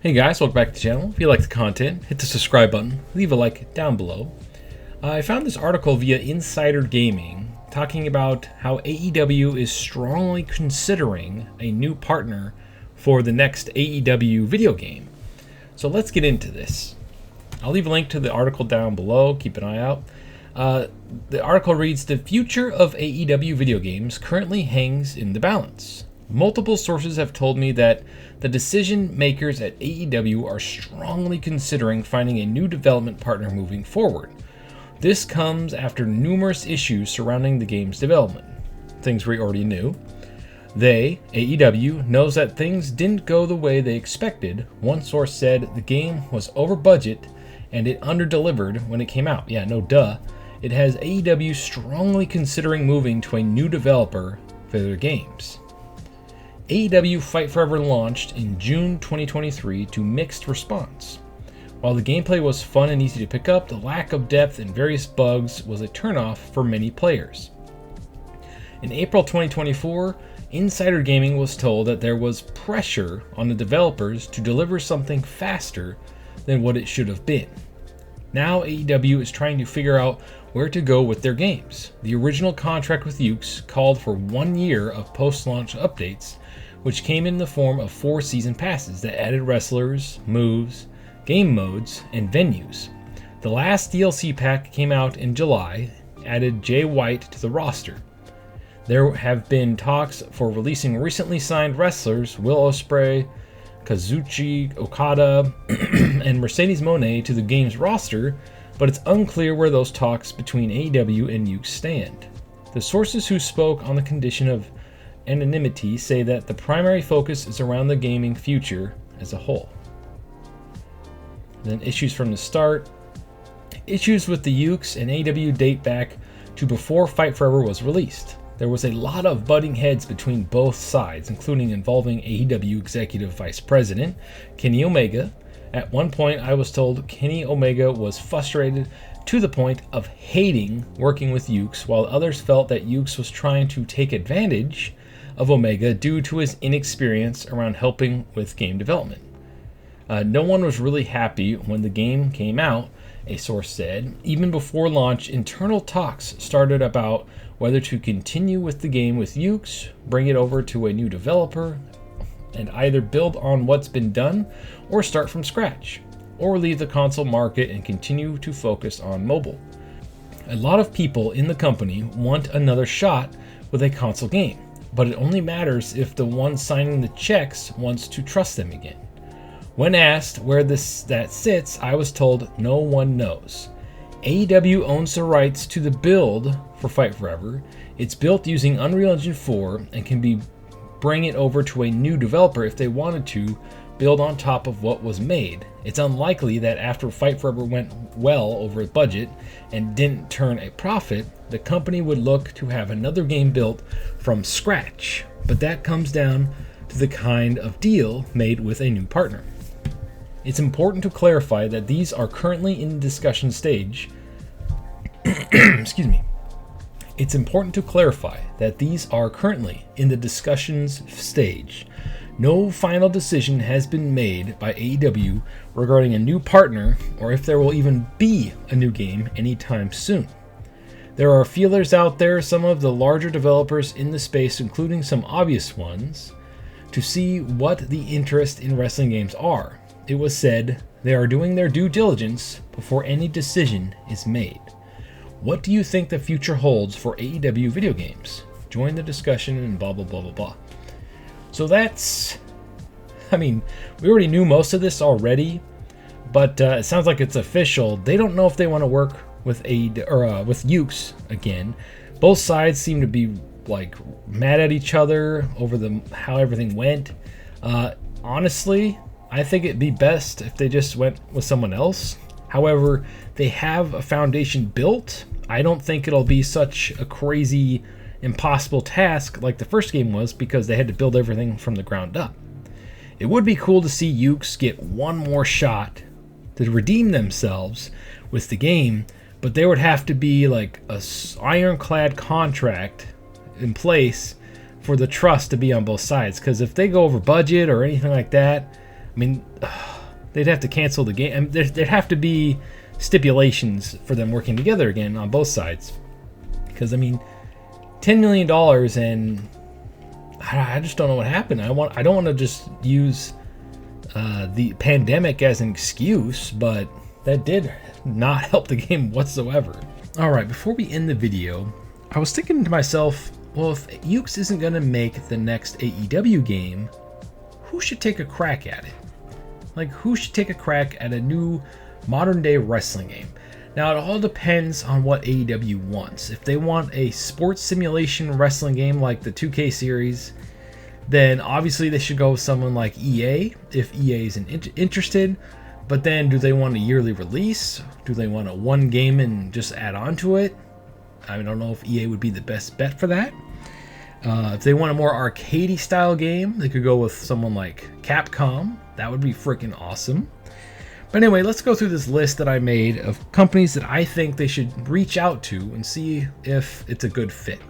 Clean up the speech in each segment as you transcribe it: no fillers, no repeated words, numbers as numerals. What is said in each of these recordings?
Hey guys, welcome back to the channel. If you like the content, hit the subscribe button, leave a like down below. I found this article via Insider Gaming talking about how AEW is strongly considering a new partner for the next AEW video game. So let's get into this. I'll leave a link to the article down below, keep an eye out. The article reads, "The future of AEW video games currently hangs in the balance. Multiple sources have told me that the decision makers at AEW are strongly considering finding a new development partner moving forward. This comes after numerous issues surrounding the game's development. Things we already knew. AEW, knows that things didn't go the way they expected. One source said the game was over budget and it underdelivered when it came out. Yeah, no duh. It has AEW strongly considering moving to a new developer for their games. AEW Fight Forever launched in June 2023 to mixed response. While the gameplay was fun and easy to pick up, the lack of depth and various bugs was a turnoff for many players. In April 2024, Insider Gaming was told that there was pressure on the developers to deliver something faster than what it should have been. Now AEW is trying to figure out where to go with their games. The original contract with Looks called for 1 year of post-launch updates, which came in the form of 4 season passes that added wrestlers, moves, game modes, and venues. The last DLC pack came out in July, added Jay White to the roster. There have been talks for releasing recently signed wrestlers Will Ospreay, Kazuchi Okada, and Mercedes Moné to the game's roster, but it's unclear where those talks between AEW and Looks stand. The sources who spoke on the condition of anonymity say that the primary focus is around the gaming future as a whole. Then issues from the start. Issues with the Looks and AEW date back to before Fight Forever was released. There was a lot of butting heads between both sides, including involving AEW Executive Vice President Kenny Omega. At one point, I was told Kenny Omega was frustrated to the point of hating working with Looks, while others felt that Looks was trying to take advantage of Omega due to his inexperience around helping with game development. No one was really happy when the game came out, a source said. Even before launch, internal talks started about whether to continue with the game with Looks, bring it over to a new developer, and either build on what's been done or start from scratch, or leave the console market and continue to focus on mobile. A lot of people in the company want another shot with a console game, but it only matters if the one signing the checks wants to trust them again. When asked where that sits, I was told no one knows. AEW owns the rights to the build for Fight Forever. It's built using Unreal Engine 4 and can bring it over to a new developer if they wanted to build on top of what was made. It's unlikely that after Fight Forever went well over budget and didn't turn a profit, the company would look to have another game built from scratch. But that comes down to the kind of deal made with a new partner. It's important to clarify that these are currently in the discussion stage. Excuse me. It's important to clarify that these are currently in the discussions stage. No final decision has been made by AEW regarding a new partner or if there will even be a new game anytime soon. There are feelers out there, some of the larger developers in the space, including some obvious ones, to see what the interest in wrestling games are. It was said they are doing their due diligence before any decision is made. What do you think the future holds for AEW video games? Join the discussion and blah, blah, blah, blah, blah. So we already knew most of this already, but it sounds like it's official. They don't know if they want to work with with Looks again. Both sides seem to be mad at each other over how everything went. Honestly, I think it'd be best if they just went with someone else. However, they have a foundation built. I don't think it'll be such a crazy, impossible task like the first game was because they had to build everything from the ground up. It would be cool to see Looks get one more shot to redeem themselves with the game, but there would have to be like a ironclad contract in place for the trust to be on both sides. Because if they go over budget or anything like that, I mean, they'd have to cancel the game. I mean, there'd have to be stipulations for them working together again on both sides. Because, I mean, $10 million, and I just don't know what happened. I don't want to just use the pandemic as an excuse, but that did not help the game whatsoever. All right, before we end the video, I was thinking to myself, well, if Ukes isn't going to make the next AEW game, who should take a crack at it? Like, who should take a crack at a new modern day wrestling game? Now, it all depends on what AEW wants. If they want a sports simulation wrestling game like the 2K series, then obviously they should go with someone like EA, if EA isn't interested. But then, do they want a yearly release? Do they want a one game and just add on to it? I don't know if EA would be the best bet for that. If they want a more arcadey style game, they could go with someone like Capcom. That would be freaking awesome. But anyway, let's go through this list that I made of companies that I think they should reach out to and see if it's a good fit.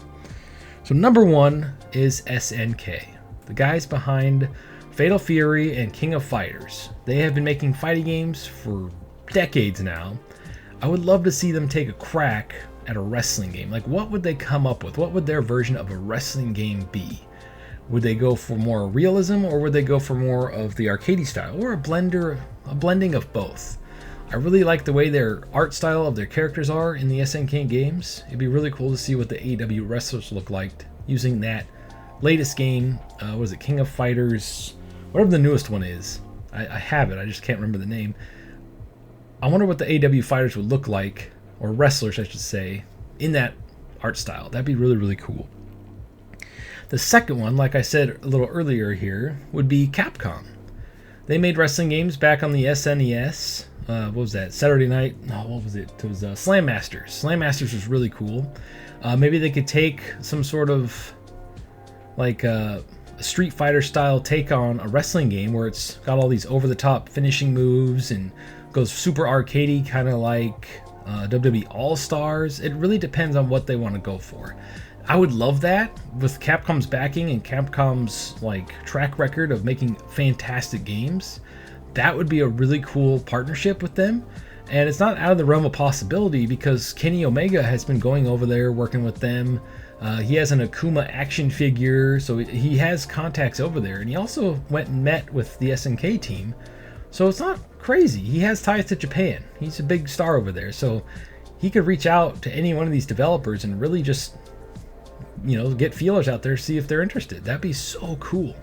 So number one is SNK, the guys behind Fatal Fury and King of Fighters. They have been making fighting games for decades now. I would love to see them take a crack at a wrestling game. Like, what would they come up with? What would their version of a wrestling game be? Would they go for more realism, or would they go for more of the arcadey style, or a blending of both? I really like the way their art style of their characters are in the SNK games. It'd be really cool to see what the AEW wrestlers look like using that latest game. What is it, King of Fighters? Whatever the newest one is. I have it, I just can't remember the name. I wonder what the AEW fighters would look like, or wrestlers I should say, in that art style. That'd be really, really cool. The second one, like I said a little earlier here, would be Capcom. They made wrestling games back on the SNES. What was that? Saturday Night? No, what was it? It was Slam Masters. Slam Masters was really cool. Maybe they could take some sort of like a Street Fighter style take on a wrestling game where it's got all these over-the-top finishing moves and goes super arcadey, kind of like WWE All-Stars. It really depends on what they want to go for. I would love that with Capcom's backing and Capcom's like track record of making fantastic games. That would be a really cool partnership with them. And it's not out of the realm of possibility because Kenny Omega has been going over there working with them. He has an Akuma action figure, so he has contacts over there. And he also went and met with the SNK team. So it's not crazy. He has ties to Japan. He's a big star over there. So he could reach out to any one of these developers and really just, get feelers out there, see if they're interested. That'd be so cool.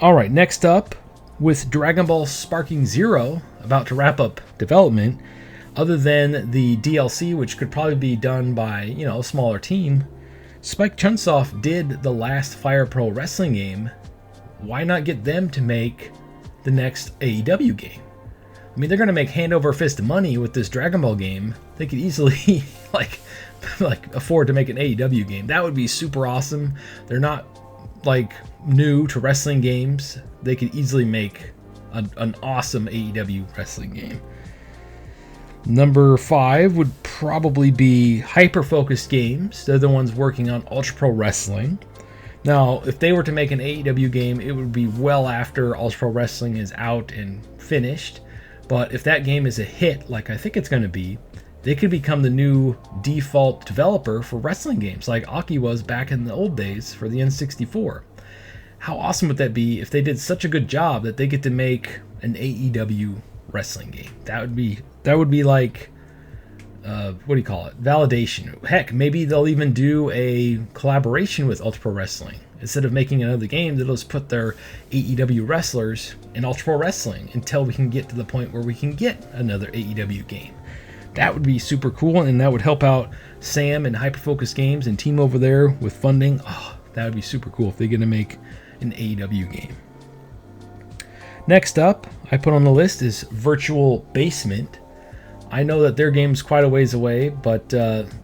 All right, next up, with Dragon Ball Sparking Zero about to wrap up development, other than the DLC, which could probably be done by, a smaller team, Spike Chunsoft did the last Fire Pro Wrestling game. Why not get them to make the next AEW game? I mean, they're going to make hand over fist money with this Dragon Ball game. They could easily, like afford to make an AEW game. That would be super awesome. They're not new to wrestling games. They could easily make an awesome AEW wrestling game. Number 5 would probably be Hyper Focus Games. They're the ones working on Ultra Pro Wrestling. Now, if they were to make an AEW game, it would be well after Ultra Pro Wrestling is out and finished. But if that game is a hit, like I think it's going to be, they could become the new default developer for wrestling games, like Aki was back in the old days for the N64. How awesome would that be if they did such a good job that they get to make an AEW wrestling game? That would be like, what do you call it? Validation. Heck, maybe they'll even do a collaboration with Ultra Pro Wrestling. Instead of making another game, they'll just put their AEW wrestlers in Ultra Pro Wrestling until we can get to the point where we can get another AEW game. That would be super cool, and that would help out Sam and Hyperfocus Games and team over there with funding. Oh, that would be super cool if they're going to make an AEW game. Next up, I put on the list is Virtual Basement. I know that their game's quite a ways away, but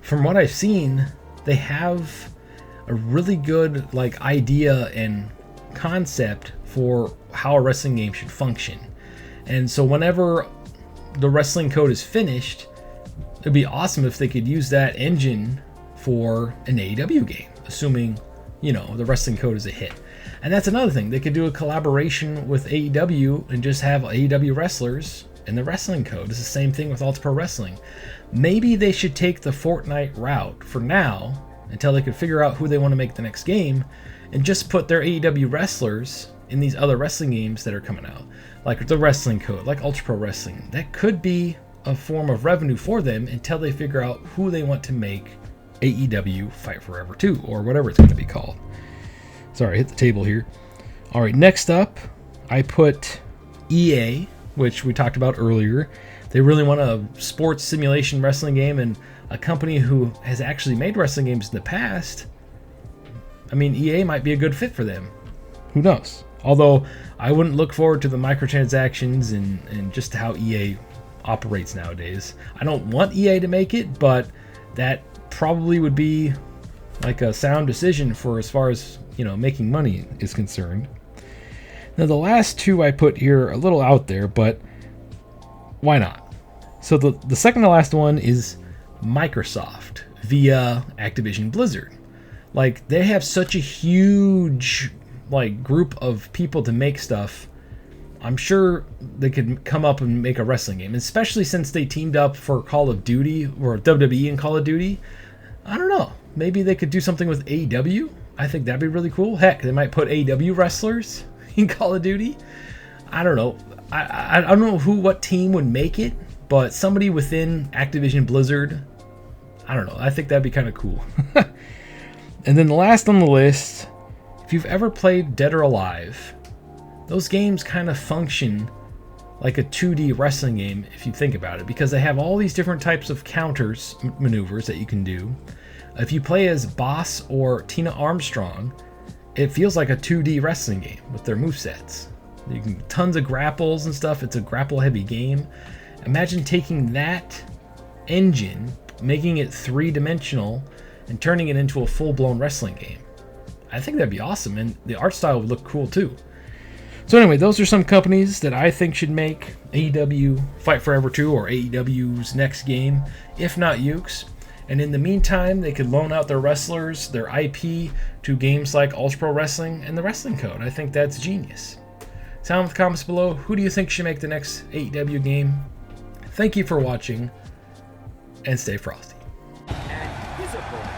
from what I've seen, they have a really good idea and concept for how a wrestling game should function. And so whenever the wrestling code is finished, it'd be awesome if they could use that engine for an AEW game, assuming, the wrestling code is a hit. And that's another thing. They could do a collaboration with AEW and just have AEW wrestlers in the wrestling code. It's the same thing with Ultra Pro Wrestling. Maybe they should take the Fortnite route for now until they can figure out who they want to make the next game, and just put their AEW wrestlers in these other wrestling games that are coming out, like the wrestling code, like Ultra Pro Wrestling. That could be a form of revenue for them until they figure out who they want to make AEW Fight Forever 2, or whatever it's going to be called. Sorry, I hit the table here. All right, next up, I put EA, which we talked about earlier. They really want a sports simulation wrestling game, and a company who has actually made wrestling games in the past. I mean, EA might be a good fit for them. Who knows? Although, I wouldn't look forward to the microtransactions and just how EA operates nowadays. I don't want EA to make it, but that probably would be like a sound decision for as far as, making money is concerned. Now, the last two I put here are a little out there, but why not? So the second to last one is Microsoft via Activision Blizzard. Like, they have such a huge group of people to make stuff. I'm sure they could come up and make a wrestling game, especially since they teamed up for Call of Duty, or WWE and Call of Duty. I don't know. Maybe they could do something with AEW. I think that'd be really cool. Heck, they might put AEW wrestlers in Call of Duty. I don't know. I don't know what team would make it, but somebody within Activision Blizzard, I don't know. I think that'd be kind of cool. And then the last on the list, if you've ever played Dead or Alive, those games kind of function like a 2D wrestling game if you think about it, because they have all these different types of counters, maneuvers that you can do. If you play as Boss or Tina Armstrong, it feels like a 2D wrestling game with their movesets. You can tons of grapples and stuff. It's a grapple-heavy game. Imagine taking that engine, making it 3-dimensional, and turning it into a full-blown wrestling game. I think that'd be awesome, and the art style would look cool too. So anyway, those are some companies that I think should make AEW Fight Forever 2 or AEW's next game, if not Ukes. And in the meantime, they could loan out their wrestlers, their IP, to games like Ultra Pro Wrestling and the Wrestling Code. I think that's genius. Sound in the comments below, who do you think should make the next AEW game? Thank you for watching, and stay frosty. And his opponent